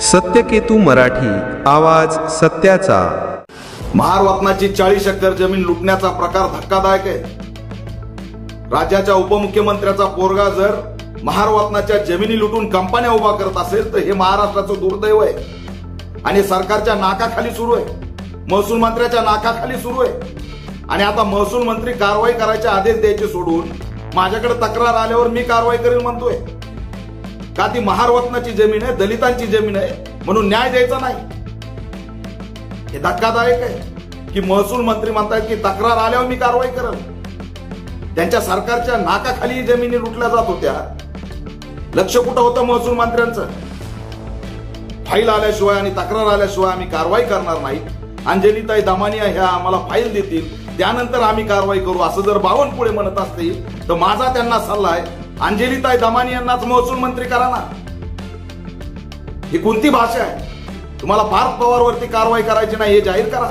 सत्यकेतू मराठी, आवाज सत्याचा। महारत्नाची 40 एकर जमीन लुटण्याचा प्रकार धक्कादायक आहे। राज्याच्या उपमुख्यमंत्र्याचा पोरगा जर महारत्नाच्या जमिनी लुटून कंपन्या उभा करत असेल तर हे महाराष्ट्राचं दुर्दैव आहे आणि सरकारच्या नाकाखाली सुरू आहे, महसूल मंत्र्याच्या नाकाखाली सुरू आहे। आणि आता महसूल मंत्री कारवाई करायचे आदेश द्यायचे सोडून माझ्याकडे तक्रार आल्यावर मी कारवाई करेल म्हणतोय का? ती महारत्नाची जमीन आहे, दलितांची जमीन आहे म्हणून न्याय द्यायचा नाही। हे धक्कादायक आहे की महसूल मंत्री म्हणतात की तक्रार आल्यावर मी कारवाई करेल। त्यांच्या सरकारच्या नाकाखाली जमिनी लुटल्या जात होत्या, लक्ष कुठं होतं महसूल मंत्र्यांचं? फाईल आल्याशिवाय आणि तक्रार आल्याशिवाय आम्ही कारवाई करणार नाही। अंजलीताई दमानिया ह्या आम्हाला फाईल देतील त्यानंतर आम्ही कारवाई करू असं जर बावनकुळे म्हणत असतील तर माझा त्यांना सल्ला आहे, अंजलीताई दमानियांनाच महसूल मंत्री करा ना। ही कोणती भाषा आहे? तुम्हाला पार्थ पवारवरती कारवाई करायची नाही हे जाहीर करा।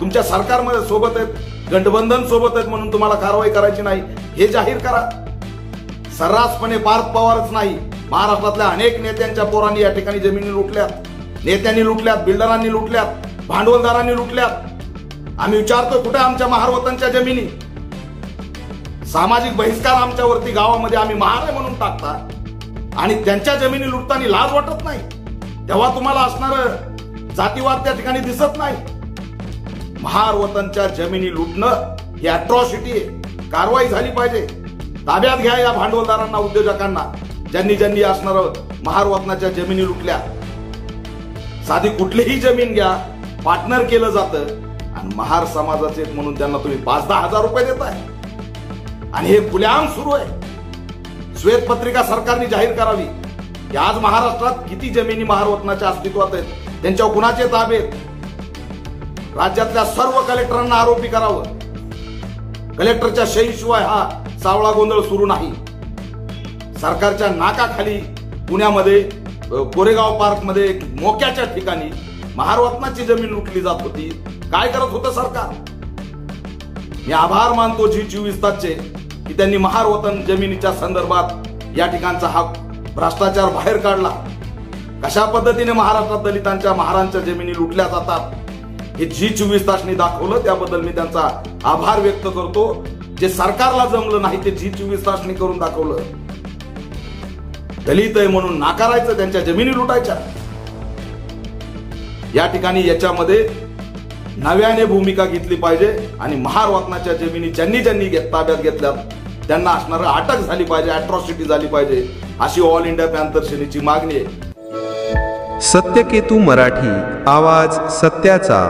तुमच्या सरकारमध्ये सोबत आहेत, गठबंधन सोबत आहेत म्हणून तुम्हाला कारवाई करायची नाही हे जाहीर करा। सर्रासपणे पार्थ पवारच नाही, महाराष्ट्रातल्या अनेक नेत्यांच्या पोरांनी या ठिकाणी जमिनी लुटल्यात, नेत्यांनी लुटल्यात, बिल्डरांनी लुटल्यात, भांडवलदारांनी लुटल्यात। आम्ही विचारतो कुठे आमच्या महारत्नाच्या जमिनी? सामाजिक बहिष्कार आमच्यावरती गावामध्ये आम्ही महार आहे म्हणून टाकता आणि त्यांच्या जमिनी लुटताना लाज वाटत नाही, तेव्हा तुम्हाला असणार जातीवाद त्या ठिकाणी दिसत नाही। महारत्नाच्या जमिनी लुटणं ही अट्रॉसिटी आहे, कारवाई झाली पाहिजे। ताब्यात घ्या या भांडवलदारांना, उद्योजकांना ज्यांनी ज्यांनी असणार महारत्नाच्या जमिनी लुटल्या। साधी कुठलीही जमीन घ्या, पार्टनर केलं जातं आणि महार समाजाचे म्हणून त्यांना तुम्ही 5-10 हजार रुपये देताय आणि हे खुलेआम सुरू आहे। श्वेतपत्रिका सरकारने जाहीर करावी की आज महाराष्ट्रात किती जमिनी महारत्नाच्या अस्तित्वात आहेत, त्यांच्यावर कुणाचे ताबे आहेत। राज्यातल्या सर्व कलेक्टरांना आरोपी करावं। कलेक्टरच्या सहीशिवाय हा सावळा गोंधळ सुरू नाही। सरकारच्या नाकाखाली पुण्यामध्ये कोरेगाव पार्क मध्ये मोक्याच्या ठिकाणी महारत्नाची जमीन लुटली जात होती। काय करत होतं सरकार? मी आभार मानतो G24 तासचे की त्यांनी महारत्न जमिनीच्या संदर्भात या ठिकाणचा हा भ्रष्टाचार बाहेर काढला। कशा पद्धतीने महाराष्ट्रात दलितांच्या महारांच्या जमिनी लुटल्या जातात हे G24 तासनी दाखवलं, त्याबद्दल मी त्यांचा आभार व्यक्त करतो। जे सरकारला जमलं नाही ते G24 तासनी करून दाखवलं। दलित आहे म्हणून नाकारायचं, त्यांच्या जमिनी लुटायच्या। या ठिकाणी याच्यामध्ये नव्याने भूमिका घेतली पाहिजे आणि महारत्नाच्या जमिनी ज्यांनी ज्यांनी ताब्यात घेतल्यात त्यांना असणारं अटक झाली पाहिजे, अट्रॉसिटी झाली पाहिजे, अशी ऑल इंडिया पॅंथर सेनेची मागणी आहे। सत्यकेतू मराठी, आवाज सत्याचा।